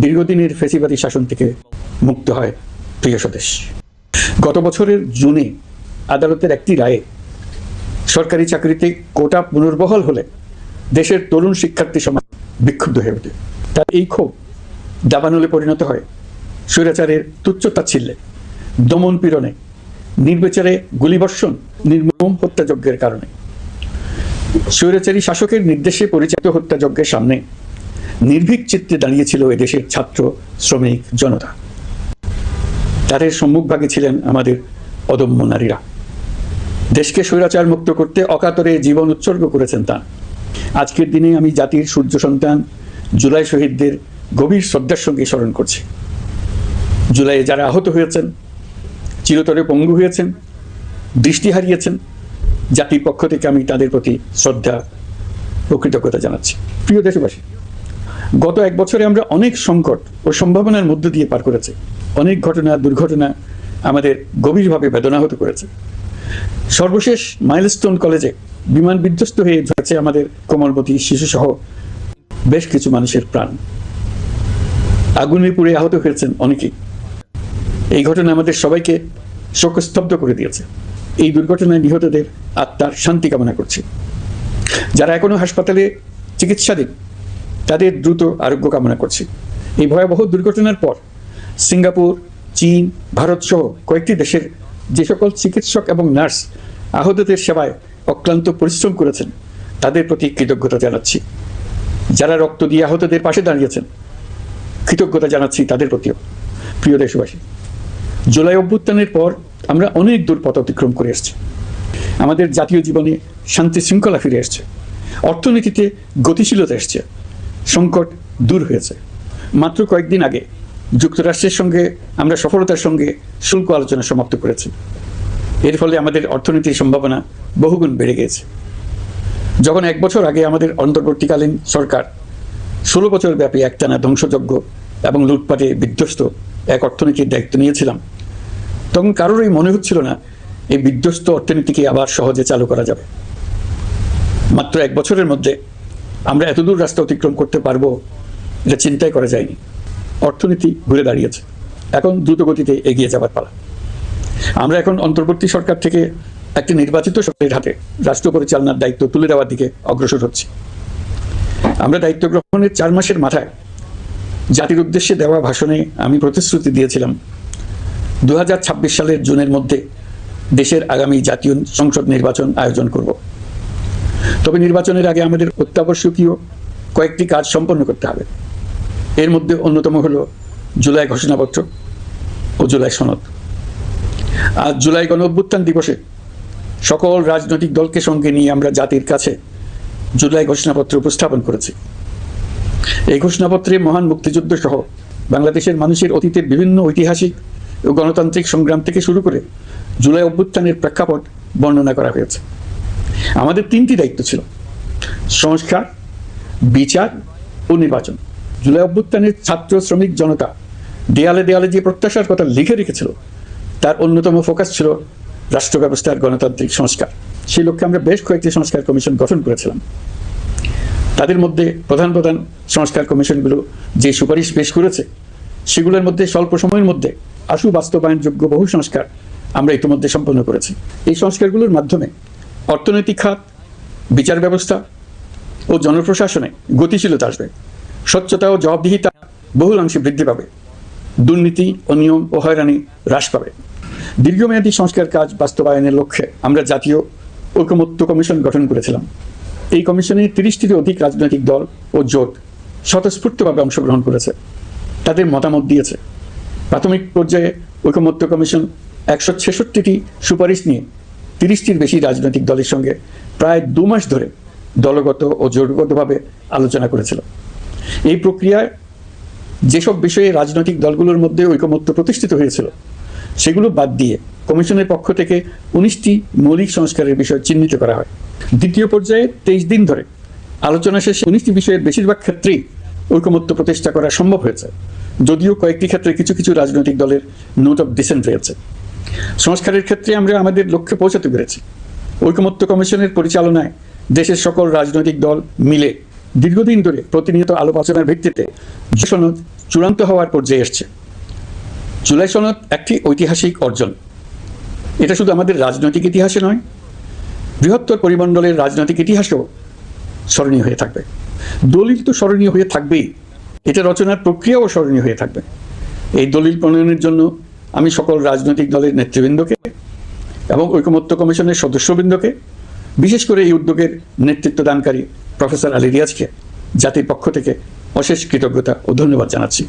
দীর্ঘদিনের ফ্যাসিবাদী শাসন থেকে মুক্ত হয় প্রিয় স্বদেশ। গত বছরের জুনে আদালতের একটি রায়ে সরকারি চাকরিতে কোটা পুনর্বহাল হলে দেশের তরুণ শিক্ষার্থী সমাজ বিক্ষুব্ধ হয়ে ওঠে। তার এই ক্ষোভ দাবানলে পরিণত হয় স্বৈরাচারের তুচ্ছ-তাচ্ছিল্যে, দমন পীড়নে, নির্বিচারে গুলিবর্ষণ, নির্মম হত্যাযজ্ঞের কারণে। স্বৈরাচারী শাসকের নির্দেশে পরিচালিত হত্যাযজ্ঞের সামনে নির্ভীক চিত্তে দাঁড়িয়েছিল এদেশের ছাত্র, শ্রমিক জনতা। তাদের সম্মুখভাগে ছিলেন আমাদের অদম্য নারীরা। দেশকে স্বৈরাচার মুক্ত করতে অকাতরে জীবন উৎসর্গ করেছেন তাঁরা। আজকের দিনে আমি জাতির সূর্য সন্তান জুলাই শহীদদের গভীর শ্রদ্ধার সঙ্গে স্মরণ করছি। জুলাইয়ে যারা আহত হয়েছেন, চিরতরে পঙ্গু হয়েছেন, দৃষ্টি হারিয়েছেন, জাতির পক্ষ থেকে আমি তাদের প্রতি শ্রদ্ধা ও কৃতজ্ঞতা জানাচ্ছি। প্রিয় দেশবাসী, গত এক বছরে আমরা অনেক সংকট ও সম্ভাবনার মধ্য দিয়ে পার করেছি। অনেক ঘটনা, দুর্ঘটনা আমাদের গভীরভাবে বেদনাহত করেছে। সর্বশেষ মাইলস্টোন কলেজে বিমান বিধ্বস্ত হয়ে যাচ্ছে আমাদের কোমলমতি শিশুসহ বেশ কিছু মানুষের প্রাণ। আগুনে পুড়ে আহত হয়েছেন অনেকেই। এই ঘটনা আমাদের সবাইকে শোকস্তব্ধ করে দিয়েছে। এই দুর্ঘটনায় নিহতদের আত্মার শান্তি কামনা করছি। যারা এখনো হাসপাতালে চিকিৎসাধীন তাদের দ্রুত আরোগ্য কামনা করছি। এই ভয়াবহ দুর্ঘটনার পর সিঙ্গাপুর, চীন, ভারত সহ কয়েকটি দেশের যে সকল চিকিৎসক এবং নার্স আহতদের সেবায় অক্লান্ত পরিশ্রম করেছেন তাদের প্রতি কৃতজ্ঞতা জানাচ্ছি। যারা রক্ত দিয়ে আহতদের পাশে দাঁড়িয়েছেন কৃতজ্ঞতা জানাচ্ছি তাদের প্রতিও। প্রিয় দেশবাসী, জুলাই অভ্যুত্থানের পর আমরা অনেক দূর পথ অতিক্রম করে এসেছি। আমাদের জাতীয় জীবনে শান্তি শৃঙ্খলা ফিরে এসছে, অর্থনীতিতে গতিশীলতা এসছে, সংকট দূর হয়েছে। মাত্র কয়েকদিন আগে যুক্তরাষ্ট্রের সঙ্গে আমরা সফলতার সঙ্গে শুল্ক আলোচনা সমাপ্ত করেছি। এর ফলে আমাদের অর্থনীতির সম্ভাবনা বহুগুণ বেড়ে গেছে। যখন এক বছর আগে আমাদের অন্তর্বর্তীকালীন সরকার 16 বছর ব্যাপী একটানা ধ্বংসযজ্ঞ এবং লুটপাটে বিধ্বস্ত এক অর্থনীতির দায়িত্ব নিয়েছিলাম, তখন কারোরই মনে হচ্ছিল না এই বিধ্বস্ত অর্থনীতিকে আবার সহজে চালু করা যাবে। মাত্র এক বছরের মধ্যে আমরা এতদূর রাস্তা অতিক্রম করতে পারবো এটা চিন্তাই করা যায়নি। অর্থনীতি ঘুরে দাঁড়িয়েছে, এখন দ্রুত গতিতে এগিয়ে যাবার পালা। আমরা এখন অন্তর্বর্তী সরকার থেকে একটি নির্বাচিত সরকারের হাতে রাষ্ট্র পরিচালনার দায়িত্ব তুলে দেওয়ার দিকে অগ্রসর হচ্ছি। আমরা দায়িত্ব গ্রহণের 4 মাসের মাথায় জাতির উদ্দেশ্যে দেওয়া ভাষণে আমি প্রতিশ্রুতি দিয়েছিলাম 2026 সালের জুনের মধ্যে দেশের আগামী জাতীয় সংসদ নির্বাচন আয়োজন করব। তবে নির্বাচনের আগে আমাদের অত্যাবশ্যকীয় কয়েকটি কাজ সম্পন্ন করতে হবে। এর মধ্যে অন্যতম হলো জুলাই ঘোষণাপত্র ও জুলাই সনদ। আজ জুলাই গণ অভ্যুত্থান দিবসে সকল রাজনৈতিক দলকে সঙ্গে নিয়ে আমরা জাতির কাছে জুলাই ঘোষণাপত্র উপস্থাপন করেছি। এই ঘোষণাপত্রে মহান মুক্তিযুদ্ধ সহ বাংলাদেশের মানুষের অতীতের বিভিন্ন ঐতিহাসিক ও গণতান্ত্রিক সংগ্রাম থেকে শুরু করে জুলাই অভ্যুত্থানের প্রেক্ষাপট বর্ণনা করা হয়েছে। আমাদের 3টি দায়িত্ব ছিল: সংস্কার, বিচার ও নির্বাচন। জুলাই অভ্যুত্থানের ছাত্র, শ্রমিক জনতা দেয়ালে দেয়ালে যে প্রত্যাশার কথা লিখে রেখেছিল তার অন্যতম ফোকাস ছিল রাষ্ট্র ব্যবস্থার গণতান্ত্রিক সংস্কার। সেই লক্ষ্যে আমরা বেশ কয়েকটি সংস্কার কমিশন গঠন করেছিলাম। তাদের মধ্যে প্রধান প্রধান সংস্কার কমিশনগুলো যে সুপারিশ পেশ করেছে সেগুলোর মধ্যে স্বল্প সময়ের মধ্যে আশু বাস্তবায়নযোগ্য বহু সংস্কার আমরা ইতিমধ্যে সম্পন্ন করেছি। এই সংস্কারগুলোর মাধ্যমে অর্থনৈতিক খাত, বিচার ব্যবস্থা ও জনপ্রশাসনে গতিশীলতা আসবে, স্বচ্ছতা ও জবাবদিহিতা বহুলাংশে বৃদ্ধি পাবে, দুর্নীতি, অনিয়ম ও হয়রানি হ্রাস পাবে। দীর্ঘমেয়াদী সংস্কার কাজ বাস্তবায়নের লক্ষ্যে আমরা জাতীয় ঐকমত্য কমিশন গঠন করেছিলাম। এই কমিশনে 30টিরও অধিক রাজনৈতিক দল ও জোট স্বতঃস্ফূর্তভাবে অংশগ্রহণ করেছে, তাদের মতামত দিয়েছে। প্রাথমিক পর্যায়ে ঐকমত্য কমিশন 166টি সুপারিশ নিয়ে 30টির বেশি রাজনৈতিক দলের সঙ্গে প্রায় 2 মাস ধরে দলগত ও জোটগতভাবে আলোচনা করেছিল। এই প্রক্রিয়ায় যেসব বিষয়ে রাজনৈতিক দলগুলোর মধ্যে ঐকমত্য প্রতিষ্ঠিত হয়েছিল সেগুলো বাদ দিয়ে কমিশনের পক্ষ থেকে 19টি মৌলিক সংস্কারের বিষয় চিহ্নিত করা হয়। দ্বিতীয় পর্যায়ে 23 দিন ধরে আলোচনা শেষে 19টি বিষয়ের বেশিরভাগ ক্ষেত্রেই ঐকমত্য প্রতিষ্ঠা করা সম্ভব হয়েছে, যদিও কয়েকটি ক্ষেত্রে কিছু কিছু রাজনৈতিক দলের নোট অফ ডিসেন্ট রয়েছে। সংস্কারের ক্ষেত্রে আমরা আমাদের লক্ষ্যে পৌঁছাতে পেরেছি। ঐকমত্য কমিশনের পরিচালনায় দেশের সকল রাজনৈতিক দল মিলে দীর্ঘদিন ধরে প্রতিনিয়ত আলোচনার ভিত্তিতে সনদ চূড়ান্ত হওয়ার পর্যায়ে এসছে। জুলাই সনদ একটি ঐতিহাসিক অর্জন। এটা শুধু আমাদের রাজনৈতিক ইতিহাসে নয়, বৃহত্তর পরিমণ্ডলের রাজনৈতিক ইতিহাসেও স্মরণীয় হয়ে থাকবে। দলিল তো স্মরণীয় হয়ে থাকবেই, এটা রচনার প্রক্রিয়াও স্মরণীয় হয়ে থাকবে। এই দলিল প্রণয়নের জন্য আমি সকল রাজনৈতিক দলের নেতৃবৃন্দকে এবং ঐকমত্য কমিশনের সদস্যবৃন্দকে, বিশেষ করে এই উদ্যোগের নেতৃত্ব দানকারী প্রফেসর আলী রিয়াজকে জাতির পক্ষ থেকে অশেষ কৃতজ্ঞতা ও ধন্যবাদ জানাচ্ছি।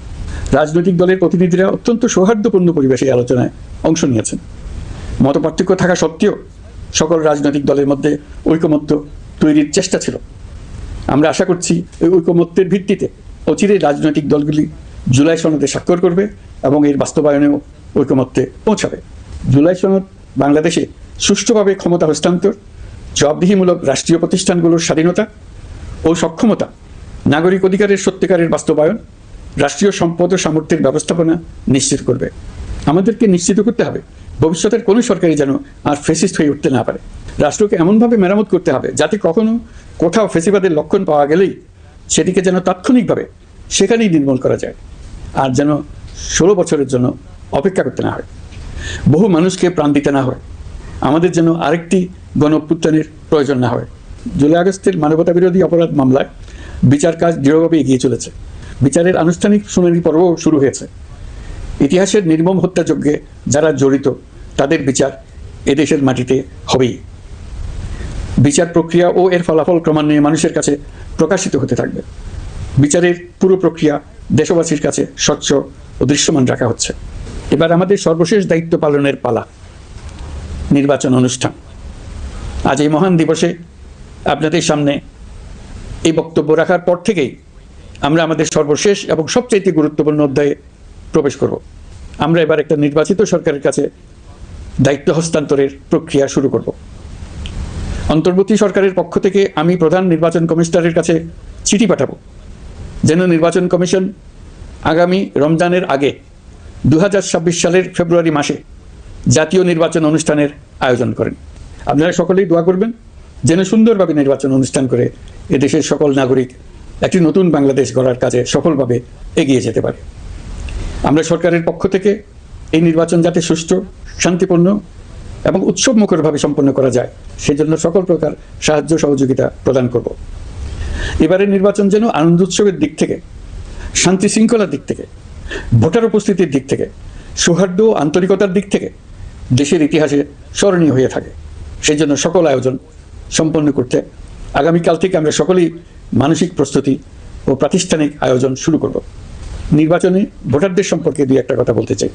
রাজনৈতিক দলের প্রতিনিধিরা অত্যন্ত সৌহার্দ্যপূর্ণ পরিবেশে আলোচনায় অংশ নিয়েছেন। মতপার্থক্য থাকা সত্ত্বেও সকল রাজনৈতিক দলের মধ্যে ঐকমত্য তৈরির চেষ্টা ছিল। আমরা আশা করছি এই ঐকমত্যের ভিত্তিতে অচিরেই রাজনৈতিক দলগুলি জুলাই সনদে স্বাক্ষর করবে এবং এর বাস্তবায়নেও ঐকমত্যে পৌঁছাবে। জুলাই সনদ বাংলাদেশে সুষ্ঠুভাবে ক্ষমতা হস্তান্তর, জবাবদিহিমূলক রাষ্ট্রীয় প্রতিষ্ঠানগুলোর স্বাধীনতা ও সক্ষমতা, নাগরিক অধিকারের সত্যিকারের বাস্তবায়ন, রাষ্ট্রীয় সম্পদ ও সামর্থ্যের ব্যবস্থাপনা নিশ্চিত করবে। আমাদেরকে নিশ্চিত করতে হবে ভবিষ্যতের কোনো সরকারই যেন আর ফেসিস্ট হয়ে উঠতে না পারে। রাষ্ট্রকে এমনভাবে মেরামত করতে হবে যাতে কখনো কোথাও ফেসিবাদের লক্ষণ পাওয়া গেলেই সেটিকে যেন তাৎক্ষণিকভাবে সেখানেই নির্মূল করা যায়, আর যেন 16 বছরের জন্য অপেক্ষা করতে না হয়, বহু মানুষকে প্রাণ দিতে না হয়, আমাদের যেন আরেকটি গণঅভ্যুত্থানের প্রয়োজন না হয়। জুলাই আগস্টের মানবতা বিরোধী অপরাধ মামলায় বিচার কাজ দৃঢ়ভাবে এগিয়ে চলেছে। বিচারের আনুষ্ঠানিক শুনানি পর্বও শুরু হয়েছে। ইতিহাসের নির্মম হত্যাযজ্ঞে যারা জড়িত তাদের বিচার এদেশের মাটিতে হবেই। বিচার প্রক্রিয়া ও এর ফলাফল ক্রমান্বয়ে মানুষের কাছে প্রকাশিত হতে থাকবে। বিচারের পুরো প্রক্রিয়া দেশবাসীর কাছে স্বচ্ছ ও দৃশ্যমান রাখা হচ্ছে। এবার আমাদের সর্বশেষ দায়িত্ব পালনের পালা, নির্বাচন অনুষ্ঠান। আজ এই মহান দিবসে আপনাদের সামনে এই বক্তব্য রাখার পর থেকেই আমরা আমাদের সর্বশেষ এবং সবচাইতে গুরুত্বপূর্ণ অধ্যায়ে প্রবেশ করব। আমরা এবার একটা নির্বাচিত সরকারের কাছে দায়িত্ব হস্তান্তরের প্রক্রিয়া শুরু করব। অন্তর্বর্তী সরকারের পক্ষ থেকে আমি প্রধান নির্বাচন কমিশনারের কাছে চিঠি পাঠাবো যেন নির্বাচন কমিশন আগামী রমজানের আগে 2026 সালের ফেব্রুয়ারি মাসে জাতীয় নির্বাচন অনুষ্ঠানের আয়োজন করেন। আপনারা সকলেই দোয়া করবেন যেন সুন্দরভাবে নির্বাচন অনুষ্ঠান করে এদেশের সকল নাগরিক একটি নতুন বাংলাদেশ গড়ার কাজে সফলভাবে এগিয়ে যেতে পারে। আমরা সরকারের পক্ষ থেকে এই নির্বাচন যাতে সুষ্ঠু, শান্তিপূর্ণ এবং উৎসবমুখরভাবে সম্পন্ন করা যায় সেজন্য সকল প্রকার সাহায্য সহযোগিতা প্রদান করব। এবারের নির্বাচন যেন আনন্দ উৎসবের দিক থেকে, শান্তি শৃঙ্খলার দিক থেকে, ভোটার উপস্থিতির দিক থেকে, সৌহার্দ্য ও আন্তরিকতার দিক থেকে দেশের ইতিহাসে স্মরণীয় হয়ে থাকে। সেই জন্য সকল আয়োজন সম্পন্ন করতে আগামীকাল থেকে আমরা সকলেই মানসিক প্রস্তুতি ও প্রাতিষ্ঠানিক আয়োজন শুরু করব। নির্বাচনে ভোটারদের সম্পর্কে দুই একটা কথা বলতে চাই।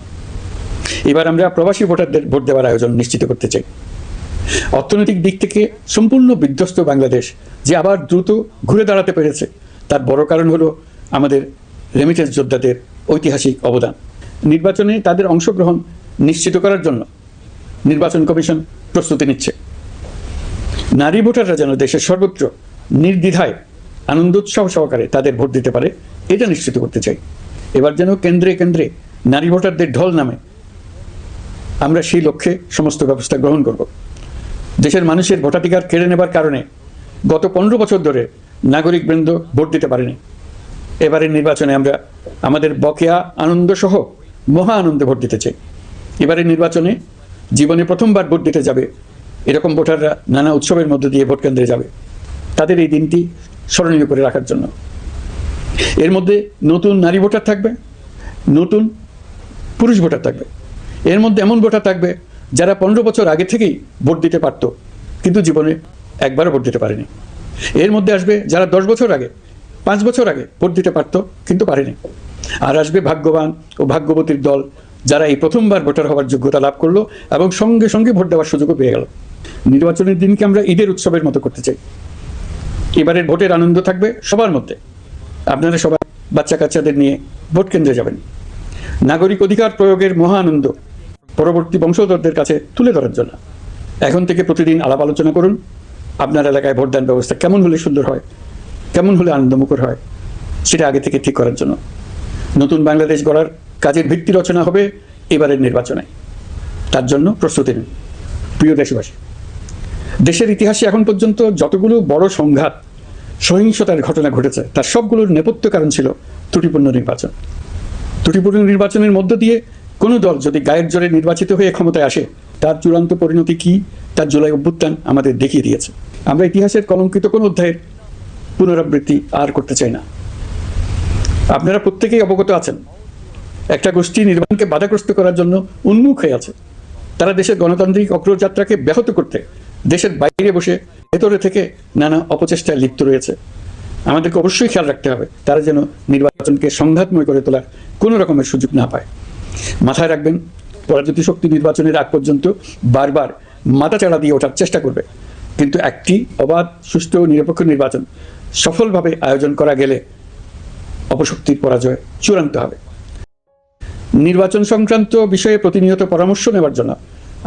এবার আমরা প্রবাসী ভোটারদের ভোট দেওয়ার আয়োজন নিশ্চিত করতে চাই। অর্থনৈতিক দিক থেকে সম্পূর্ণ বিধ্বস্ত বাংলাদেশ যে আবার দ্রুত ঘুরে দাঁড়াতে পেরেছে তার বড় কারণ হলো আমাদের রেমিটেন্স যোদ্ধাদের ঐতিহাসিক অবদান। নির্বাচনে তাদের অংশগ্রহণ নিশ্চিত করার জন্য নির্বাচন কমিশন প্রস্তুতি নিচ্ছে। নারী ভোটাররা যেন দেশের সর্বত্র নির্দ্বিধায় আনন্দোৎসব সহকারে তাদের ভোট দিতে পারে এটা নিশ্চিত করতে চাই। এবার যেন কেন্দ্রে কেন্দ্রে নারী ভোটারদের ঢল নামে, আমরা সেই লক্ষ্যে সমস্ত ব্যবস্থা গ্রহণ করব। দেশের মানুষের ভোটাধিকার কেড়ে নেবার কারণে গত 15 বছর ধরে নাগরিকবৃন্দ ভোট দিতে পারেনি। এবারের নির্বাচনে আমরা আমাদের বকেয়া আনন্দ সহ মহা আনন্দে ভোট দিতে চাই। এবারের নির্বাচনে জীবনে প্রথমবার ভোট দিতে যাবে এরকম ভোটাররা নানা উৎসবের মধ্য দিয়ে ভোট কেন্দ্রে যাবে, তাদের এই দিনটি স্মরণীয় করে রাখার জন্য। এর মধ্যে নতুন নারী ভোটার থাকবে, নতুন পুরুষ ভোটার থাকবে, এর মধ্যে এমন ভোটার থাকবে যারা 15 বছর আগে থেকেই ভোট দিতে পারত কিন্তু জীবনে একবারও ভোট দিতে পারেনি। এর মধ্যে আসবে যারা 10 বছর আগে, 5 বছর আগে ভোট দিতে পারত কিন্তু পারেনি। আর আসবে ভাগ্যবান ও ভাগ্যবতীর দল যারা এই প্রথমবার ভোটার হওয়ার যোগ্যতা লাভ করলো এবং সঙ্গে সঙ্গে ভোট দেওয়ার সুযোগও পেয়ে গেল। নির্বাচনের দিনকে আমরা ঈদের উৎসবের মতো করতে চাই। এবারের ভোটের আনন্দ থাকবে সবার মধ্যে। আপনারা সবাই বাচ্চা কাচ্চাদের নিয়ে ভোট কেন্দ্রে যাবেন। নাগরিক অধিকার প্রয়োগের মহা আনন্দ পরবর্তী বংশধরদের কাছে তুলে ধরার জন্য এখন থেকে প্রতিদিন আলাপ আলোচনা করুন। আপনার এলাকায় ভোটদান ব্যবস্থা কেমন হলে সুন্দর হয়, কেমন হলে আনন্দমুখর হয় সেটা আগে থেকে ঠিক করার জন্য নতুন বাংলাদেশ গড়ার কাজের ভিত্তি রচনা হবে এবারের নির্বাচনে। তার জন্য প্রস্তুতি নিন। প্রিয় দেশবাসী, দেশের ইতিহাসে এখন পর্যন্ত যতগুলো বড় সংঘাত সহিংসতার ঘটনা ঘটেছে, তার সবগুলোর নেপথ্য কারণ ছিল ত্রুটিপূর্ণ নির্বাচন। ত্রুটিপূর্ণ নির্বাচনের মধ্য দিয়ে কোনো দল যদি গায়ের জোরে নির্বাচিত হয়ে ক্ষমতায় আসে, তার চূড়ান্ত পরিণতি কী তার জুলাই অভ্যুত্থান আমাদের দেখিয়ে দিয়েছে। আমরা ইতিহাসের কলঙ্কিত কোনো অধ্যায়ের পুনরাবৃত্তি আর করতে চাই না। আপনারা প্রত্যেকেই অবগত আছেন, একটা গোষ্ঠী নির্বাচনকে বাধাগ্রস্ত করার জন্য উন্মুখ হয়ে আছে। তারা দেশের গণতান্ত্রিক অগ্রযাত্রাকে ব্যাহত করতে দেশের বাইরে বসে ভেতরে থেকে নানা অপচেষ্টায় লিপ্ত রয়েছে। আমাদেরকে অবশ্যই খেয়াল রাখতে হবে তারা যেন নির্বাচনকে সংঘাতময় করে তোলার কোনো রকমের সুযোগ না পায়। মাথায় রাখবেন, পরাজিত শক্তি নির্বাচনের আগ পর্যন্ত বারবার মাথাচাড়া দিয়ে ওঠার চেষ্টা করবে, কিন্তু একটি অবাধ, সুষ্ঠু ও নিরপেক্ষ নির্বাচন সফলভাবে আয়োজন করা গেলে অপশক্তির পরাজয় চূড়ান্ত হবে। নির্বাচন সংক্রান্ত বিষয়ে প্রতিনিয়ত পরামর্শ নেওয়ার জন্য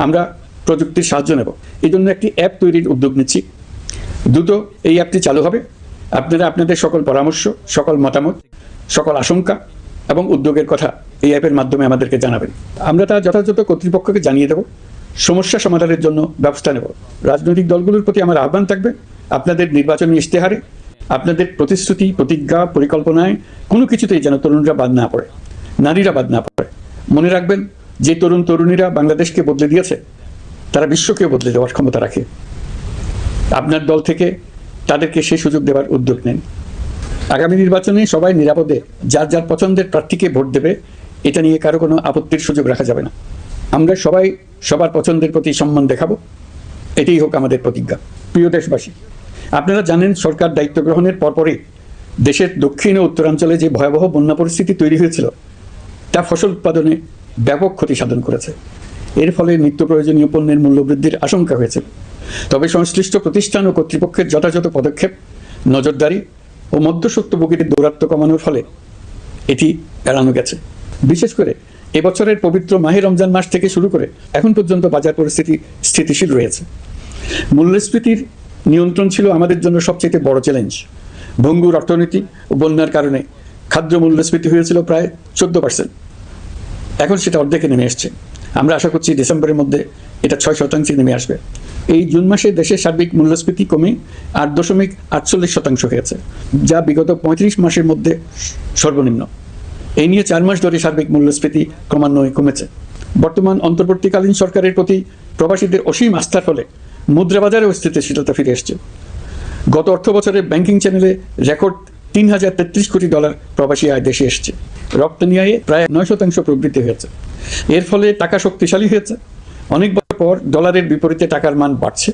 আমরা প্রযুক্তির সাহায্য নেব। এই জন্য একটি অ্যাপ তৈরির উদ্যোগ নিচ্ছি। দ্রুত এই অ্যাপটি চালু হবে। আপনারা আপনাদের সকল পরামর্শ, সকল মতামত, সকল আশঙ্কা এবং উদ্যোগের কথা এই অ্যাপের মাধ্যমে আমাদেরকে জানাবেন। আমরা তা যথাযথ কর্তৃপক্ষকে জানিয়ে দেব, সমস্যা সমাধানের জন্য ব্যবস্থা নেব। রাজনৈতিক দলগুলোর প্রতি আমার আহ্বান থাকবে, আপনাদের নির্বাচনী ইশতেহারে, আপনাদের প্রতিশ্রুতি, প্রতিজ্ঞা, পরিকল্পনায় কোনো কিছুতেই যেন তরুণরা বাদ না পড়ে, নারীরা বাদ না পড়ে। মনে রাখবেন, যে তরুণ তরুণীরা বাংলাদেশকে বদলে দিয়েছে, তারা বিশ্বকেও বদলে দেওয়ার ক্ষমতা রাখে। আপনার দল থেকে তাদেরকে সেই সুযোগ দেওয়ার উদ্যোগ নেন। আগামী নির্বাচনে সবাই নিরাপদে যার যার পছন্দের প্রার্থীকে ভোট দেবে, এটা নিয়ে কারো কোনো আপত্তির সুযোগ রাখা যাবে না। আমরা সবাই সবার পছন্দের প্রতি সম্মান দেখাবো, এটাই হোক আমাদের প্রতিজ্ঞা। প্রিয় দেশবাসী, আপনারা জানেন, সরকার দায়িত্ব গ্রহণের পরপরই দেশের দক্ষিণ ও উত্তরাঞ্চলে যে ভয়াবহ বন্যা পরিস্থিতি তৈরি হয়েছিল, তা ফসল উৎপাদনে ব্যাপক ক্ষতি সাধন করেছে। এর ফলে নিত্য প্রয়োজনীয় পণ্যের মূল্যবৃদ্ধির আশঙ্কা হয়েছে। তবে সংশ্লিষ্ট প্রতিষ্ঠান ও কর্তৃপক্ষের যথাযথ পদক্ষেপ, নজরদারি ও মধ্যস্বত্বভোগীদের দৌরাত্ম্য কমানোর ফলে এটি এড়ানো গেছে। বিশেষ করে এবছরের পবিত্র মাহে রমজান মাস থেকে শুরু করে এখন পর্যন্ত বাজার পরিস্থিতি স্থিতিশীল রয়েছে। মূল্যস্ফীতির নিয়ন্ত্রণ ছিল আমাদের জন্য সবচেয়ে বড় চ্যালেঞ্জ। ভঙ্গুর অর্থনীতি ও বন্যার কারণে খাদ্য মূল্যস্ফীতি হয়েছিল প্রায় 14%। এখন সেটা অর্ধেকে নেমে এসছে। আমরা আশা করছি ডিসেম্বরের মধ্যে এটা 6% নেমে আসবে। এই জুন মাসে দেশের সার্বিক মূল্যস্ফীতি কমে 8.48% হয়েছে, যা বিগত 35 মাসের মধ্যে সর্বনিম্ন। এই নিয়ে 4 মাস ধরে সার্বিক মূল্যস্ফীতি ক্রমান্বয়ে কমেছে। বর্তমান অন্তর্বর্তীকালীন সরকারের প্রতি প্রবাসীদের অসীম আস্থার ফলে মুদ্রাবাজারেও স্থিতিশীলতা ফিরে এসছে। গত অর্থ বছরে ব্যাংকিং চ্যানেলে রেকর্ড $3033 কোটি প্রবাসী আয় দেশে এসছে। রপ্তানি আয়ে প্রায় 9% প্রবৃদ্ধি হয়েছে। এর ফলে টাকা শক্তিশালী হয়েছে। অনেক বছর পর ডলারের বিপরীতে টাকার মান বাড়ছে।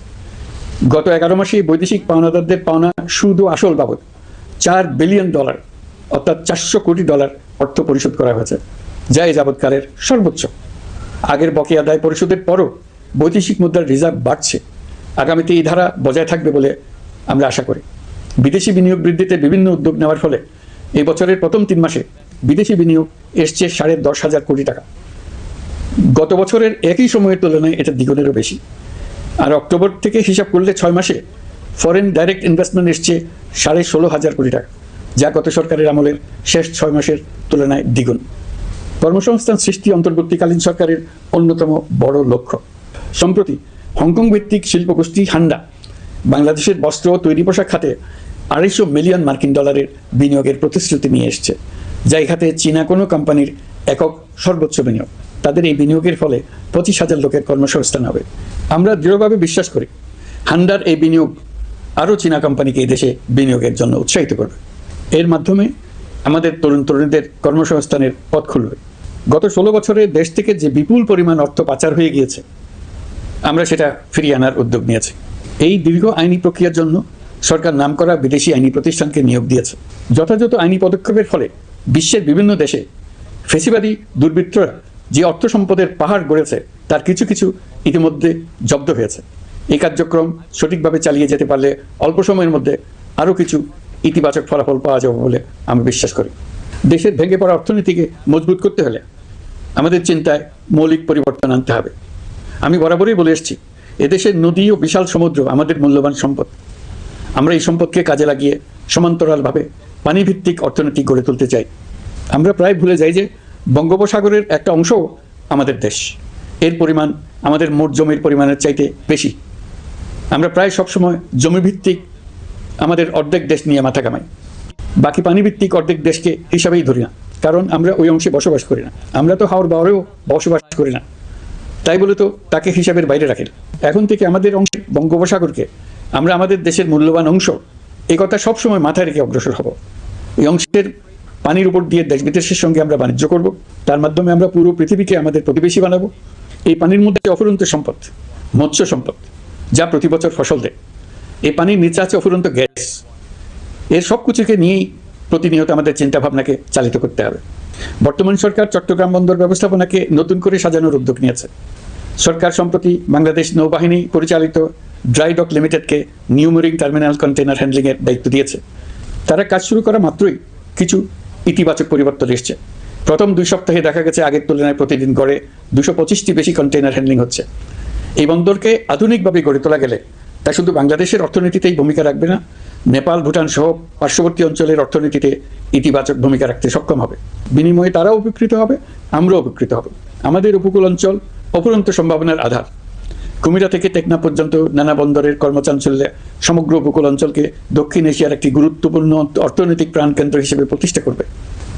গত 11 মাসে বৈদেশিক পাওনাদারদের পাওনা সুদ ও আসল বাবদ $4 বিলিয়ন অর্থাৎ $400 কোটি অর্থ পরিশোধ করা হয়েছে, যা এই যাবৎকালের সর্বোচ্চ। আগের বকেয়া আদায় পরিশোধের পরও বৈদেশিক মুদ্রার রিজার্ভ বাড়ছে। আগামীতে এই ধারা বজায় থাকবে বলে আমরা আশা করি। বিদেশি বিনিয়োগ বৃদ্ধিতে বিভিন্ন উদ্যোগ নেওয়ার ফলে এই বছরের প্রথম 3 মাসে বিদেশি বিনিয়োগ এসছে 10.5 কোটি টাকা। গত বছরের একই সময়ের তুলনায় এটা দ্বিগুণেরও বেশি। আর অক্টোবর থেকে হিসাব করলে 6 মাসে ফরেন ডাইরেক্ট ইনভেস্টমেন্ট এসছে 16,500 কোটি টাকা, যা গত সরকারের আমলের শেষ 6 মাসের তুলনায় দ্বিগুণ। কর্মসংস্থান সৃষ্টি অন্তর্বর্তীকালীন সরকারের অন্যতম বড় লক্ষ্য। সম্প্রতি হংকং ভিত্তিক শিল্পগোষ্ঠী হান্ডা বাংলাদেশের বস্ত্র ও তৈরি পোশাক খাতে $250 মিলিয়ন বিনিয়োগের প্রতিশ্রুতি নিয়ে এসছে, যা এই খাতে চীনা কোনো কোম্পানির একক সর্বোচ্চ বিনিয়োগ। তাদের এই বিনিয়োগের ফলে 25,000 লোকের কর্মসংস্থান হবে। আমরা দৃঢ়ভাবে বিশ্বাস করি, হান্ডার এই বিনিয়োগ আরও চীনা কোম্পানিকে এই দেশে বিনিয়োগের জন্য উৎসাহিত করবে। এর মাধ্যমে আমাদের তরুণ তরুণীদের কর্মসংস্থানের পথ খুলবে। গত 16 বছরে দেশ থেকে যে বিপুল পরিমাণ অর্থ পাচার হয়ে গিয়েছে, আমরা সেটা ফিরিয়ে আনার উদ্যোগ নিয়েছি। এই দীর্ঘ আইনি প্রক্রিয়ার জন্য সরকার নামকরা বিদেশি আইনি প্রতিষ্ঠানকে নিয়োগ দিয়েছে। যথাযথ আইনি পদক্ষেপের ফলে বিশ্বের বিভিন্ন দেশে ফেসিবাদী দুর্বৃত্তরা যে অর্থ সম্পদের পাহাড় গড়েছে, তার কিছু কিছু ইতিমধ্যে জব্দ হয়েছে। এই কার্যক্রম সঠিকভাবে চালিয়ে যেতে পারলে অল্প সময়ের মধ্যে আরও কিছু ইতিবাচক ফলাফল পাওয়া যাবে বলে আমি বিশ্বাস করি। দেশের ভেঙে পড়া অর্থনীতিকে মজবুত করতে হলে আমাদের চিন্তায় মৌলিক পরিবর্তন আনতে হবে। আমি বরাবরই বলে এসেছি, এদেশের নদী ও বিশাল সমুদ্র আমাদের মূল্যবান সম্পদ। আমরা এই সম্পদকে কাজে লাগিয়ে সমান্তরালভাবে পানিভিত্তিক অর্থনীতি গড়ে তুলতে চাই। আমরা প্রায় ভুলে যাই যে বঙ্গোপসাগরের একটা অংশও আমাদের দেশ। এর পরিমাণ আমাদের মোট জমির পরিমাণের চাইতে বেশি। আমরা প্রায় সবসময় জমিভিত্তিক আমাদের অর্ধেক দেশ নিয়ে মাথা কামাই, বাকি পানিভিত্তিক অর্ধেক দেশকে হিসাবেই ধরি না, কারণ আমরা ওই অংশে বসবাস করি না। আমরা তো হাওর বাওরেও বসবাস করি না, তাই বলে তো তাকে হিসাবের বাইরে রাখি না। এখন থেকে আমাদের অংশে বঙ্গোপসাগরকে আমরা আমাদের দেশের মূল্যবান অংশ, এই কথা সবসময় মাথায় রেখে অগ্রসর হব। এই অংশের পানির উপর দিয়ে দেশ বিদেশের সঙ্গে আমরা বাণিজ্য করব, তার মাধ্যমে আমরা পুরো পৃথিবীকে আমাদের প্রতিবেশী বানাবো। এই পানির মধ্যে অফুরন্ত সম্পদ, মৎস্য সম্পদ, যা প্রতি বছর ফসল দেয়। এই পানির নিচে আছে অফুরন্ত গ্যাস। এর সব কিছুকে নিয়েই প্রতিনিয়ত আমাদের চিন্তাভাবনাকে চালিত করতে হবে। বর্তমান সরকার চট্টগ্রাম বন্দর ব্যবস্থাপনাকে নতুন করে সাজানোর উদ্যোগ নিয়েছে। সরকার সম্প্রতি বাংলাদেশ নৌবাহিনী পরিচালিত ড্রাই ডক লিমিটেডকে নিউ মেরিন টার্মিনাল কন্টেনার হ্যান্ডলিংয়ের দায়িত্ব দিয়েছে। তারা কাজ শুরু করা মাত্রই কিছু ইতিবাচক পরিবর্তন এসছে। প্রথম 2 সপ্তাহে দেখা গেছে আগের তুলনায় প্রতিদিন গড়ে 225টি বেশি কন্টেনার হ্যান্ডলিং হচ্ছে। এই বন্দরকে আধুনিকভাবে গড়ে তোলা গেলে তা শুধু বাংলাদেশের অর্থনীতিতেই ভূমিকা রাখবে না, নেপাল, ভুটান সহ পার্শ্ববর্তী অঞ্চলের অর্থনীতিতে ইতিবাচক ভূমিকা রাখতে সক্ষম হবে। বিনিময়ে তারাও উপকৃত হবে, আমরাও উপকৃত হব। আমাদের উপকূল অঞ্চল অফুরন্ত সম্ভাবনার আধার। কুমিরা থেকে টেকনা পর্যন্ত নানা বন্দরের কর্মচাঞ্চল্যে সমগ্র উপকূল অঞ্চলকে দক্ষিণ এশিয়ার একটি গুরুত্বপূর্ণ অর্থনৈতিক প্রাণকেন্দ্র হিসেবে প্রতিষ্ঠা করবে।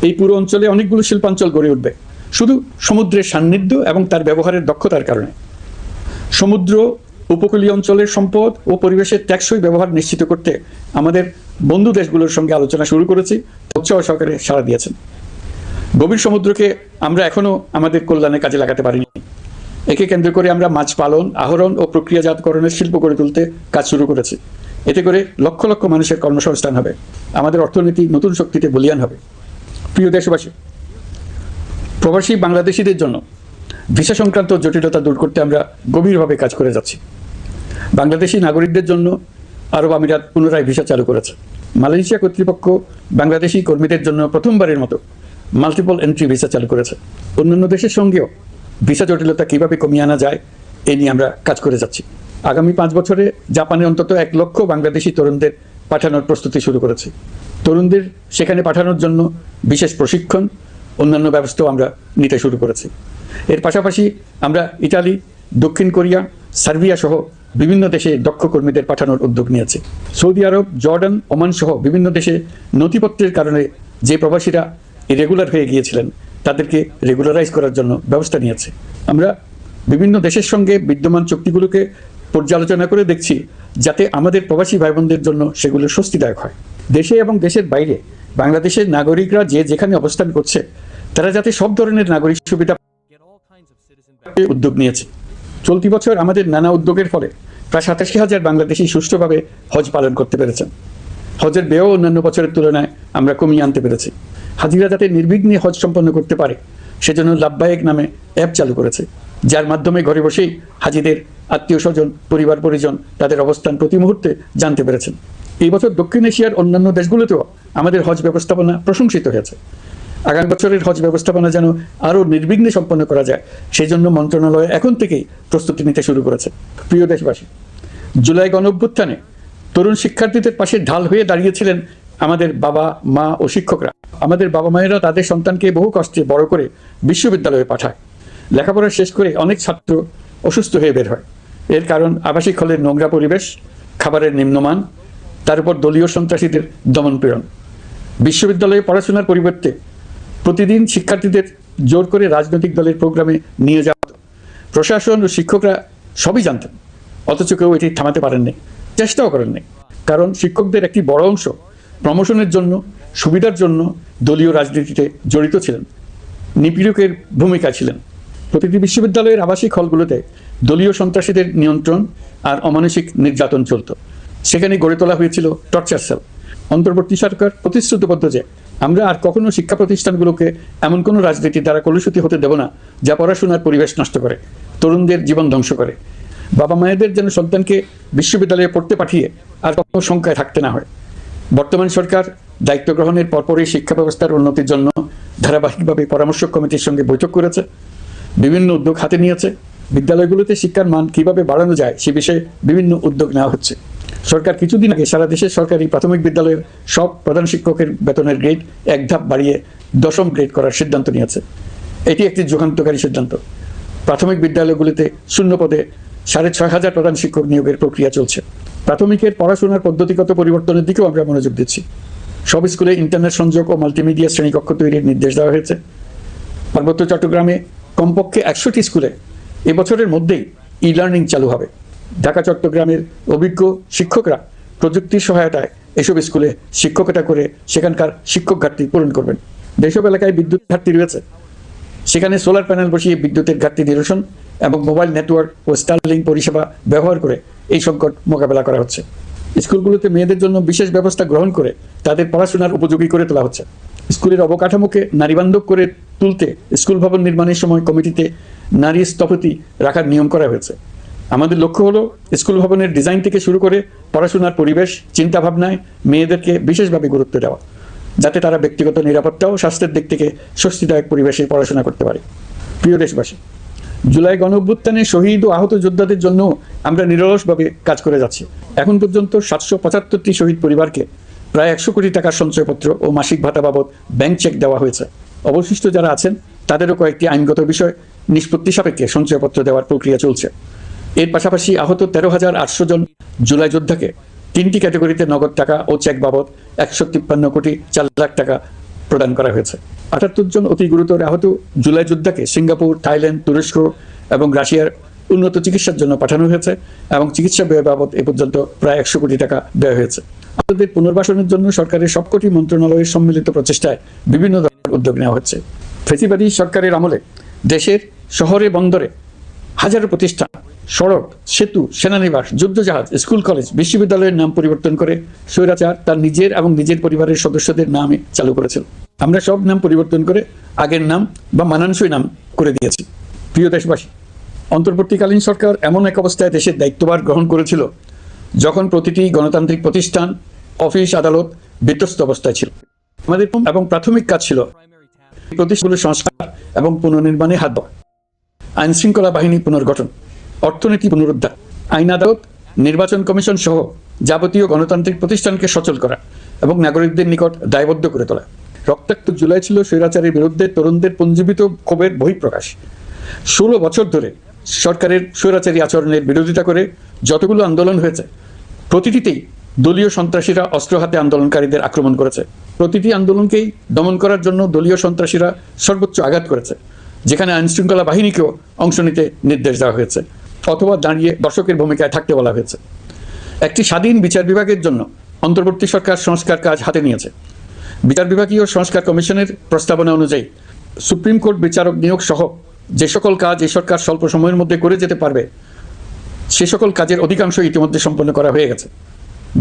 এই পুরো অঞ্চলে অনেকগুলো শিল্পাঞ্চল গড়ে উঠবে শুধু সমুদ্রের সান্নিধ্য এবং তার ব্যবহারের দক্ষতার কারণে। সমুদ্র, উপকূলীয় অঞ্চলের সম্পদ ও পরিবেশের টেকসই ব্যবহার নিশ্চিত করতে আমাদের বন্ধু দেশগুলোর সঙ্গে আলোচনা শুরু করেছি, উৎসাহ সহকারে সাড়া দিয়েছেন। গভীর সমুদ্রকে আমরা এখনো আমাদের কল্যাণে কাজে লাগাতে পারিনি। একে কেন্দ্র করে আমরা মাছ পালন, আহরণ ও প্রক্রিয়াজাতকরণের শিল্প গড়ে তুলতে কাজ শুরু করেছি। এতে করে লক্ষ লক্ষ মানুষের কর্মসংস্থান হবে, আমাদের অর্থনীতি নতুন শক্তিতে বলীয়ান হবে। প্রিয় দেশবাসী, প্রবাসী বাংলাদেশিদের জন্য ভিসা সংক্রান্ত জটিলতা দূর করতে আমরা গভীরভাবে কাজ করে যাচ্ছি। বাংলাদেশি নাগরিকদের জন্য আরব আমিরাত পুনরায় ভিসা চালু করেছে। মালয়েশিয়া কর্তৃপক্ষ বাংলাদেশি কর্মীদের জন্য প্রথমবারের মতো মাল্টিপল এন্ট্রি ভিসা চালু করেছে। অন্যান্য দেশের সঙ্গেও ভিসা জটিলতা কীভাবে কমিয়ে আনা যায় এ নিয়ে আমরা কাজ করে যাচ্ছি। আগামী 5 বছরে জাপানে অন্তত 1 লক্ষ বাংলাদেশি তরুণদের পাঠানোর প্রস্তুতি শুরু করেছি। তরুণদের সেখানে পাঠানোর জন্য বিশেষ প্রশিক্ষণ, অন্যান্য ব্যবস্থাও আমরা নিতে শুরু করেছি। এর পাশাপাশি আমরা ইটালি, দক্ষিণ কোরিয়া, সার্বিয়া সহ বিভিন্ন দেশে দক্ষ কর্মীদের পাঠানোর উদ্যোগ নিয়েছি। সৌদি আরব, জর্ডান, ওমান সহ বিভিন্ন দেশে নথিপত্রের কারণে যে প্রবাসীরা ইরেগুলার হয়ে গিয়েছিলেন তাদেরকে রেগুলারাইজ করার জন্য ব্যবস্থা নিয়েছে। আমরা বিভিন্ন দেশের সঙ্গে বিদ্যমান চুক্তিগুলোকে পর্যালোচনা করে দেখছি যাতে আমাদের প্রবাসী ভাই বোনদের জন্য সেগুলো স্বস্তিদায়ক হয়। দেশে এবং দেশের বাইরে বাংলাদেশের নাগরিকরা যে যেখানে অবস্থান করছে তারা যাতে সব ধরনের নাগরিক সুবিধা উদ্যোগ নিয়েছে। চলতি বছর আমাদের নানা উদ্যোগের ফলে প্রায় 87,000 বাংলাদেশি সুষ্ঠুভাবে হজ পালন করতে পেরেছেন। হজের ব্যয় অন্যান্য বছরের তুলনায় আমরা কমিয়ে আনতে পেরেছি। হাজিরা যাতে নির্বিঘ্নে হজ সম্পন্ন করতে পারে সেজন্য লাব্বায়েক নামে অ্যাপ চালু করেছে, যার মাধ্যমে ঘরে বসেই হাজিদের আত্মীয় স্বজন, পরিবার পরিজন তাদের অবস্থান প্রতি মুহূর্তে জানতে পেরেছেন। এই বছর দক্ষিণ এশিয়ার অন্যান্য দেশগুলোতেও আমাদের হজ ব্যবস্থাপনা প্রশংসিত হয়েছে। আগামী বছরের হজ ব্যবস্থাপনা যেন আরও নির্বিঘ্নে সম্পন্ন করা যায় সেই জন্য মন্ত্রণালয় এখন থেকেই প্রস্তুতি নিতে শুরু করেছে। প্রিয় দেশবাসী, জুলাই গণঅভ্যুত্থানে তরুণ শিক্ষার্থীদের পাশে ঢাল হয়ে দাঁড়িয়েছিলেন আমাদের বাবা মা ও শিক্ষকরা। আমাদের বাবা মায়েরা তাদের সন্তানকে বহু কষ্টে বড় করে বিশ্ববিদ্যালয়ে পাঠায়। লেখাপড়া শেষ করে অনেক ছাত্র অসুস্থ হয়ে বের হয়। এর কারণ আবাসিক হলের নোংরা পরিবেশ, খাবারের নিম্নমান, তার উপর দলীয় সন্ত্রাসীদের দমনপীড়ন। বিশ্ববিদ্যালয়ে পড়াশোনার পরিবর্তে প্রতিদিন শিক্ষার্থীদের জোর করে রাজনৈতিক দলের প্রোগ্রামে নিয়ে যাওয়া হতো। প্রশাসন ও শিক্ষকরা সবই জানতেন, অথচ কেউ এটি থামাতে পারেননি, চেষ্টাও করেননি। কারণ শিক্ষকদের একটি বড় অংশ প্রমোশনের জন্য, সুবিধার জন্য দলীয় রাজনীতিতে জড়িত ছিলেন, নিপীড়কের ভূমিকা ছিলেন। প্রতিটি বিশ্ববিদ্যালয়ের আবাসিক হলগুলোতে দলীয় সন্ত্রাসীদের নিয়ন্ত্রণ আর অমানসিক নির্যাতন চলত। সেখানে গড়ে তোলা হয়েছিল টর্চার সেল। অন্তর্বর্তী সরকার প্রতিশ্রুতিবদ্ধ যে আমরা আর কখনো শিক্ষা প্রতিষ্ঠানগুলোকে এমন কোনো রাজনীতি দ্বারা কলুষিত হতে দেব না যা পড়াশোনার পরিবেশ নষ্ট করে, তরুণদের জীবন ধ্বংস করে। বাবা মায়েদের যেন সন্তানকে বিশ্ববিদ্যালয়ে পড়তে পাঠিয়ে আর কখনো শঙ্কায় থাকতে না হয়। বর্তমান সরকার দায়িত্ব গ্রহণের পরপরই শিক্ষা ব্যবস্থার উন্নতির জন্য ধারাবাহিকভাবে পরামর্শ কমিটির সঙ্গে বৈঠক করেছে, বিভিন্ন উদ্যোগ হাতে নিয়েছে। বিদ্যালয়গুলোতে শিক্ষার মান কীভাবে বাড়ানো যায় সে বিষয়ে বিভিন্ন উদ্যোগ নেওয়া হচ্ছে। সরকার কিছুদিন আগে সারা দেশের সরকারি প্রাথমিক বিদ্যালয়ের সব প্রধান শিক্ষকের বেতনের গ্রেড 1 ধাপ বাড়িয়ে 10ম গ্রেড করার সিদ্ধান্ত নিয়েছে। এটি একটি যুগান্তকারী সিদ্ধান্ত। প্রাথমিক বিদ্যালয়গুলিতে শূন্য পদে 6,500 প্রধান শিক্ষক নিয়োগের প্রক্রিয়া চলছে। প্রাথমিকের পড়াশোনার পদ্ধতিগত পরিবর্তনের দিকেও আমরা মনোযোগ দিচ্ছি। সব স্কুলে ইন্টারনেট সংযোগ ও মাল্টিমিডিয়া শ্রেণীকক্ষ তৈরির নির্দেশ দেওয়া হয়েছে। পার্বত্য চট্টগ্রামে কমপক্ষে 100টি স্কুলে এবছরের মধ্যেই ই লার্নিং চালু হবে। ঢাকা চট্টগ্রামের অভিজ্ঞ শিক্ষকরা প্রযুক্তির সহায়তায় এসব স্কুলে শিক্ষকতা করে সেখানকার শিক্ষক ঘাটতি পূরণ করবেন। যেসব এলাকায় বিদ্যুৎ ঘাটতি রয়েছে সেখানে সোলার প্যানেল বসিয়ে বিদ্যুতের ঘাটতি নিরসন এবং মোবাইল নেটওয়ার্ক ও স্টারলিং পরিষেবা ব্যবহার করে এই সংকট মোকাবেলা করা হচ্ছে। স্কুলগুলোতে মেয়েদের জন্য বিশেষ ব্যবস্থা গ্রহণ করে তাদের পড়াশোনার উপযোগী করে তোলা হচ্ছে। স্কুলের অবকাঠামোকে নারীবান্ধব করে তুলতে স্কুল ভবন নির্মাণের সময় কমিটিতে নারী স্থপতি রাখার নিয়ম করা হয়েছে। আমাদের লক্ষ্য হলো স্কুল ভবনের ডিজাইন থেকে শুরু করে পড়াশোনার পরিবেশ চিন্তাভাবনায় মেয়েদেরকে বিশেষভাবে গুরুত্ব দেওয়া, যাতে তারা ব্যক্তিগত নিরাপত্তা ও স্বাস্থ্যের দিক থেকে স্বস্তিদায়ক পরিবেশে পড়াশোনা করতে পারে। প্রিয় দেশবাসী, জুলাই গণঅভ্যুত্থানে শহীদ ও আহত যোদ্ধাদের জন্য আমরা নিরলসভাবে কাজ করে যাচ্ছি। এখন পর্যন্ত 775টি শহীদ পরিবারকে প্রায় 100 কোটি টাকার সঞ্চয়পত্র ও মাসিক ভাতা বাবদ ব্যাংক চেক দেওয়া হয়েছে। অবশিষ্ট যারা আছেন তাদেরও কয়েকটি আইনগত বিষয় নিষ্পত্তি সাপেক্ষে সঞ্চয়পত্র দেওয়ার প্রক্রিয়া চলছে। এর পাশাপাশি আহত 13,800 জন জুলাই যোদ্ধাকে 3টি ক্যাটাগরিতে নগদ টাকা ও চেক বাবদ 153 কোটি 4 লাখ টাকা প্রদান করা হয়েছে। 78 জন অতি গুরুতর আহত জুলাই যোদ্ধাকে সিঙ্গাপুর, থাইল্যান্ড, তুরস্ক এবং রাশিয়ার উন্নত চিকিৎসার জন্য পাঠানো হয়েছে এবং চিকিৎসা ব্যয় বাবদ এ পর্যন্ত প্রায় 100 কোটি টাকা ব্যয় হয়েছে। আহতদের পুনর্বাসনের জন্য সরকারের সবকটি মন্ত্রণালয়ের সম্মিলিত প্রচেষ্টায় বিভিন্ন ধরনের উদ্যোগ নেওয়া হচ্ছে। ফ্যাসিবাদী সরকারের আমলে দেশের শহরে বন্দরে হাজারো প্রতিষ্ঠান, সড়ক, সেতু, সেনানিবাস, যুদ্ধজাহাজ, স্কুল, কলেজ, বিশ্ববিদ্যালয়ের নাম পরিবর্তন করে স্বৈরাচার তার নিজের এবং নিজের পরিবারের সদস্যদের নামে চালু করেছিল। আমরা সব নাম পরিবর্তন করে আগের নাম বা মানানসই নাম করে দিয়েছি। প্রিয় দেশবাসী, অন্তর্বর্তীকালীন সরকার এমন এক অবস্থায় দেশের দায়িত্বভার গ্রহণ করেছিল যখন প্রতিটি গণতান্ত্রিক প্রতিষ্ঠান, অফিস, আদালত বিধ্বস্ত অবস্থায় ছিল। আমাদের এবং প্রাথমিক কাজ ছিল প্রতিষ্ঠানগুলো সংস্কার এবং পুনর্নির্মাণে হাত দেওয়া, আইন শৃঙ্খলা বাহিনী পুনর্গঠন, অর্থনীতি পুনরুদ্ধার, আইন আদালত, নির্বাচন কমিশন সহ যাবতীয় গণতান্ত্রিক প্রতিষ্ঠানকে সচল করা এবং নাগরিকদের নিকট দায়বদ্ধ করে তোলা। রক্তাক্ত জুলাই ছিল স্বৈরাচারের বিরুদ্ধে তরুণদের পুঞ্জীবিত ক্ষোভের বহিঃপ্রকাশ। 16 বছর ধরে সরকারের স্বৈরাচারী আচরণের বিরোধিতা করে যতগুলো আন্দোলন হয়েছে প্রতিটিতেই দলীয় সন্ত্রাসীরা অস্ত্র হাতে আন্দোলনকারীদের আক্রমণ করেছে। প্রতিটি আন্দোলনকেই দমন করার জন্য দলীয় সন্ত্রাসীরা সর্বোচ্চ আঘাত করেছে, যেখানে আইন শৃঙ্খলা বাহিনীকেও অংশ নিতে নির্দেশ দেওয়া হয়েছে অথবা দাঁড়িয়ে দর্শকের ভূমিকায় থাকতে বলা হয়েছে। একটি স্বাধীন বিচার বিভাগের জন্য অন্তর্বর্তী সরকার সংস্কার কাজ হাতে নিয়েছে। বিচার বিভাগীয় সংস্কার কমিশনের প্রস্তাবনা অনুযায়ী সুপ্রিম কোর্ট বিচারক নিয়োগ সহ যে সকল কাজ এই সরকার স্বল্প সময়ের মধ্যে করে যেতে পারবে সে সকল কাজের অধিকাংশ ইতিমধ্যে সম্পন্ন করা হয়ে গেছে,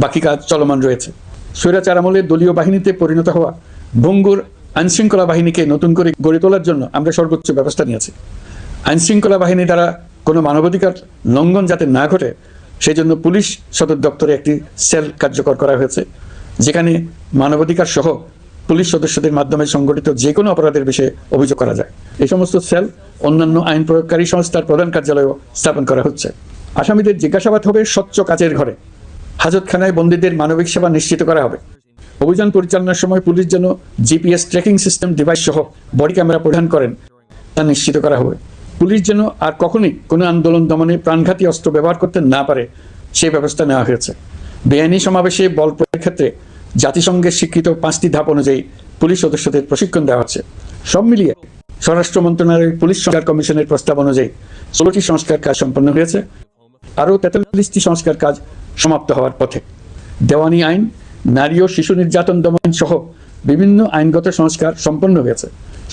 বাকি কাজ চলমান রয়েছে। স্বৈরাচার আমলে দলীয় বাহিনীতে পরিণত হওয়া ভঙ্গুর আইনশৃঙ্খলা বাহিনীকে নতুন করে গড়ে তোলার জন্য আমরা সর্বোচ্চ ব্যবস্থা নিয়েছি। আইনশৃঙ্খলা বাহিনী দ্বারা কোনো মানবাধিকার লঙ্ঘন যাতে না ঘটে সেই জন্য পুলিশ সদর দপ্তরে একটি সেল কার্যকর করা হয়েছে, যেখানে মানবাধিকার সহ পুলিশ সদস্যদের মাধ্যমে সংগঠিত যে কোনো অপরাধের বিষয়ে অভিযোগ করা যায়। এই সমস্ত সেল অন্যান্য আইন প্রয়োগকারী সংস্থার প্রধান কার্যালয়েও স্থাপন করা হচ্ছে। আসামিদের জিজ্ঞাসাবাদ হবে স্বচ্ছ কাচের ঘরে। হাজতখানায় বন্দীদের মানবিক সেবা নিশ্চিত করা হবে। অভিযান পরিচালনার সময় পুলিশ যেন জিপিএস ট্র্যাকিং সিস্টেম ডিভাইস সহ বডি ক্যামেরা প্রদান করেন তা নিশ্চিত করা হবে। পুলিশ যেন আর কখনোই কোনো আন্দোলন দমনে প্রাণঘাতী অস্ত্র ব্যবহার করতে না পারে সেই ব্যবস্থা নেওয়া হয়েছে। বেআইনি সমাবেশে বল প্রয়োগের ক্ষেত্রে জাতিসংঘের স্বীকৃত 5টি ধাপ অনুযায়ী পুলিশ সদস্যদের প্রশিক্ষণ দেওয়া হচ্ছে। সব মিলিয়ে স্বরাষ্ট্র মন্ত্রণালয়ের পুলিশ সংস্কার কমিশনের প্রস্তাব অনুযায়ী 16টি সংস্কার কাজ সম্পন্ন হয়েছে। আরও 43টি সংস্কার কাজ সমাপ্ত হওয়ার পথে। দেওয়ানি আইন, নারী ও শিশু নির্যাতন দমন সহ বিভিন্ন আইনগত সংস্কার সম্পন্ন হয়েছে।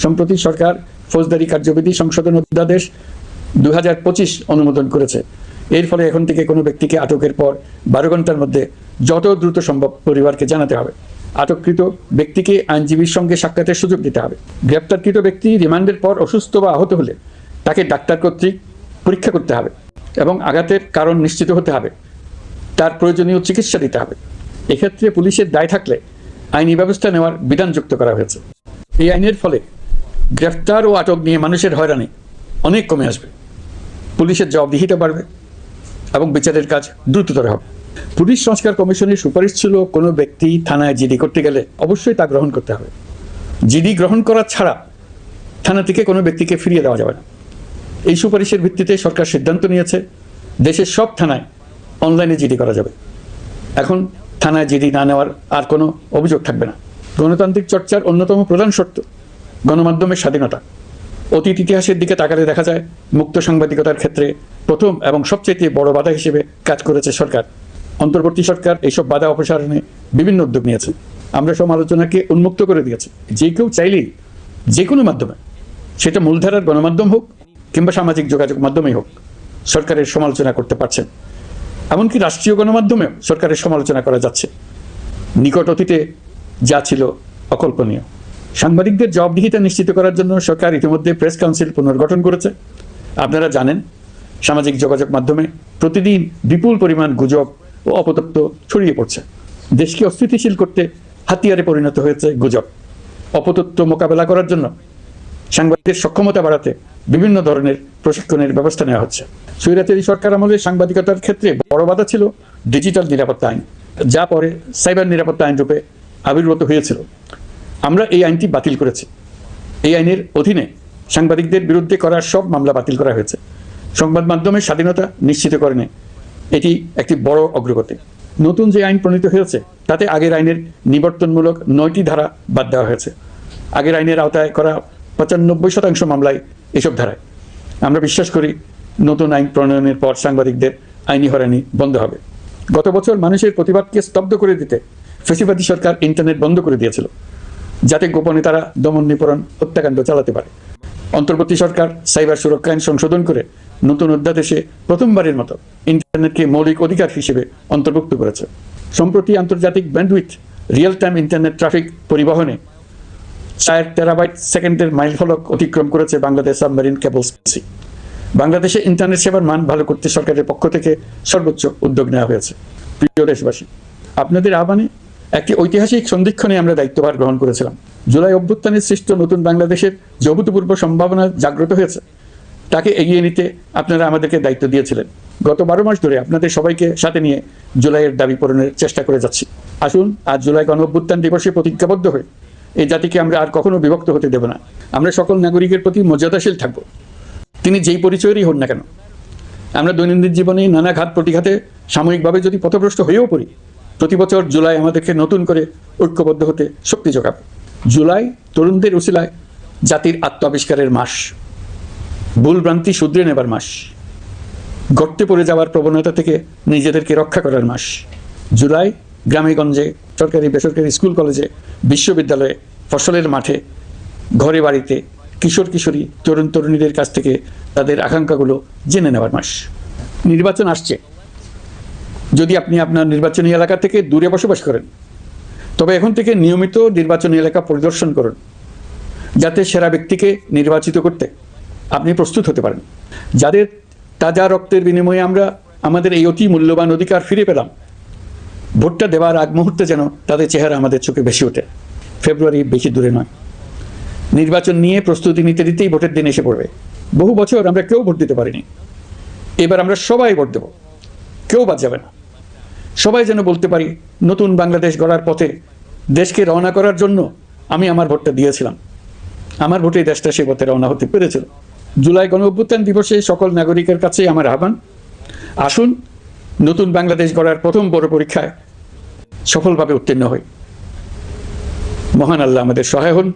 সম্প্রতি সরকার ফৌজদারি কার্যবিধি সংশোধন অধ্যাদেশ 2025 অনুমোদন করেছে। এর ফলে এখন থেকে কোনো ব্যক্তিকে আটকের পর 12 ঘন্টার মধ্যে যত দ্রুত সম্ভব পরিবারকে জানাতে হবে। আটককৃত ব্যক্তিকে আইনজীবীর সঙ্গে সাক্ষাতের সুযোগ দিতে হবে। গ্রেপ্তারকৃত ব্যক্তি রিমান্ডের পর অসুস্থ বা আহত হলে তাকে ডাক্তার কর্তৃক পরীক্ষা করতে হবে এবং আঘাতের কারণ নিশ্চিত হতে হবে। তার প্রয়োজনীয় চিকিৎসা দিতে হবে। এক্ষেত্রে পুলিশের দায় থাকলে আইনি ব্যবস্থা নেওয়ার বিধান যুক্ত করা হয়েছে। এই আইনের ফলে গ্রেফতার ও আটক নিয়ে মানুষের হয়রানি অনেক কমে আসবে, পুলিশের জবাবদিহিতা বাড়বে এবং বিচারের কাজ দ্রুততর হবে। পুলিশ সংস্কার কমিশনের সুপারিশ ছিল কোনো ব্যক্তি থানায় জিডি করতে গেলে অবশ্যই তা গ্রহণ করতে হবে। জিডি গ্রহণ করা ছাড়া থানা থেকে কোনো ব্যক্তিকে ফিরিয়ে দেওয়া যাবে না। এই সুপারিশের ভিত্তিতে সরকার সিদ্ধান্ত নিয়েছে দেশের সব থানায় অনলাইনে জিডি করা যাবে। এখন থানায় জিডি না নেওয়ার আর কোনো অভিযোগ থাকবে না। গণতান্ত্রিক চর্চার অন্যতম প্রধান শর্ত গণমাধ্যমের স্বাধীনতা। অতীত ইতিহাসের দিকে তাকালে দেখা যায় মুক্ত সাংবাদিকতার ক্ষেত্রে প্রথম এবং সবচেয়ে বড় বাধা হিসেবে কাজ করেছে সরকার। অন্তর্বর্তী সরকার এইসব বাধা অপসারণে বিভিন্ন উদ্যোগ নিয়েছে। আমরা সমালোচনাকে উন্মুক্ত করে দিয়েছি। যে কেউ চাইলেই যে কোনো মাধ্যমে, সেটা মূলধারার গণমাধ্যম হোক কিংবা সামাজিক যোগাযোগ মাধ্যমেই হোক, সরকারের সমালোচনা করতে পারছেন। এমনকি রাষ্ট্রীয় গণমাধ্যমেও সরকারের সমালোচনা করা যাচ্ছে, নিকট অতীতে যা ছিল অকল্পনীয়। সাংবাদিকদের জবাবদিহিতা নিশ্চিত করার জন্য সরকার ইতিমধ্যে প্রেস কাউন্সিল পুনর্গঠন করেছে। আপনারা জানেন, সামাজিক যোগাযোগ মাধ্যমে প্রতিদিন বিপুল পরিমাণ গুজব ও অপতথ্য ছড়িয়ে পড়ছে। দেশকে অস্থিতিশীল করতে হাতিয়ারে পরিণত হয়েছে গুজব। অপতথ্য মোকাবেলা করার জন্য সাংবাদিকদের সক্ষমতা বাড়াতে বিভিন্ন ধরনের প্রশিক্ষণের ব্যবস্থা নেওয়া হচ্ছে। স্বৈরাচারী সরকার আমলে সাংবাদিকতার ক্ষেত্রে বড় বাধা ছিল ডিজিটাল নিরাপত্তা আইন, যা পরে সাইবার নিরাপত্তা আইন রূপে আবির্ভূত হয়েছিল। আমরা এই আইনটি বাতিল করেছি। এই আইনের অধীনে সাংবাদিকদের বিরুদ্ধে করা সব মামলা বাতিল করা হয়েছে। সংবাদ মাধ্যমের স্বাধীনতা নিশ্চিতকরণে এটি একটি বড় অগ্রগতি। নতুন যে আইন প্রণীত হয়েছে তাতে আগের আইনের নিবর্তনমূলক 9টি ধারা বাদ দেওয়া হয়েছে। আগের আইনের আওতায় করা 95% মামলায় এসব ধারায়। আমরা বিশ্বাস করি নতুন আইন প্রণয়নের পর সাংবাদিকদের আইনি হয়রানি বন্ধ হবে। গত বছর মানুষের প্রতিবাদকে স্তব্ধ করে দিতে ফ্যাসিবাদী সরকার ইন্টারনেট বন্ধ করে দিয়েছিল, যাতে গোপনে তারা দমন নিপীড়ন হত্যাকাণ্ড চালাতে পারে। অন্তর্বর্তী সরকার সাইবার সুরক্ষা আইন সংশোধন করে নতুন অধ্যাদেশে প্রথমবারের মতো ইন্টারনেটকে মৌলিক অধিকার হিসেবে অন্তর্ভুক্ত করেছে। সম্প্রতি আন্তর্জাতিক bandwidth real time internet traffic পরিবহনে 4 টেরাবাইট সেকেন্ডের মাইলফলক অতিক্রম করেছে বাংলাদেশ সাবমেরিন কেবল স্পেসি। বাংলাদেশে ইন্টারনেট সেবার মান ভালো করতে সরকারের পক্ষ থেকে সর্বোচ্চ উদ্যোগ নেওয়া হয়েছে। প্রিয় দেশবাসী, আপনাদের আহ্বানে একটি ঐতিহাসিক সন্ধিক্ষণে আমরা দায়িত্বভার গ্রহণ করেছিলাম। জুলাই অভ্যুত্থানের সৃষ্ট নতুন বাংলাদেশের যে অভূতপূর্ব সম্ভাবনা জাগ্রত হয়েছে, তাকে এগিয়ে নিতে আপনারা আমাদেরকে দায়িত্ব দিয়েছিলেন। গত 12 মাস ধরে আপনাদের সবাইকে সাথে নিয়ে জুলাইয়ের দাবি পূরণের চেষ্টা করে যাচ্ছি। আসুন আজ জুলাই গণ অভ্যুত্থান দিবসে প্রতিজ্ঞাবদ্ধ হয়ে এই জাতিকে আমরা আর কখনো বিভক্ত হতে দেব না। আমরা সকল নাগরিকের প্রতি মর্যাদাশীল থাকব, তিনি যেই পরিচয়েরই হন না কেন। আমরা দৈনন্দিন জীবনে নানা ঘাত প্রতিঘাতে সাময়িকভাবে যদি পথভ্রষ্ট হয়েও পড়ি, প্রতি বছর জুলাই আমাদেরকে নতুন করে ঐক্যবদ্ধ হতে শক্তি যোগাবে। জুলাই তরুণদের উসিলায় জাতির আত্ম আবিষ্কারের মাস, ভুলভ্রান্তি শুধরে নেবার মাস, গর্তে পড়ে যাওয়ার প্রবণতা থেকে নিজেদেরকে রক্ষা করার মাস। জুলাই গ্রামে গঞ্জে, সরকারি বেসরকারি স্কুল কলেজে, বিশ্ববিদ্যালয়ে, ফসলের মাঠে, ঘরে বাড়িতে কিশোর কিশোরী তরুণ তরুণীদের কাছ থেকে তাদের আকাঙ্ক্ষাগুলো জেনে নেওয়ার মাস। নির্বাচন আসছে। যদি আপনি আপনার নির্বাচনী এলাকা থেকে দূরে বসবাস করেন, তবে এখন থেকে নিয়মিত নির্বাচনী এলাকা পরিদর্শন করুন, যাতে সেরা ব্যক্তিকে নির্বাচিত করতে আপনি প্রস্তুত হতে পারেন। যাদের তাজা রক্তের বিনিময়ে আমরা আমাদের এই অতি মূল্যবান অধিকার ফিরে পেলাম, ভোটটা দেওয়ার আগ মুহূর্তে যেন তাদের চেহারা আমাদের চোখে ভেসে ওঠে। ফেব্রুয়ারি বেশি দূরে নয়। নির্বাচন নিয়ে প্রস্তুতি নিতে নিতেই ভোটের দিন এসে পড়বে। বহু বছর আমরা কেউ ভোট দিতে পারিনি। এবার আমরা সবাই ভোট দেব, কেউ বাদ যাবে না। সবাই যেন বলতে পারি, নতুন বাংলাদেশ গড়ার পথে দেশকে রওনা করার জন্য আমি আমার ভোটটা দিয়েছিলাম, আমার ভোটে দেশটা সে পথে রওনা হতে পেরেছিল। জুলাই গণ অভ্যুত্থান দিবসে সকল নাগরিকের কাছে আমার আহ্বান, আসুন নতুন বাংলাদেশ গড়ার প্রথম বড় পরীক্ষায় সফলভাবে উত্তীর্ণ হই। মহান আল্লাহ আমাদের সহায় হন।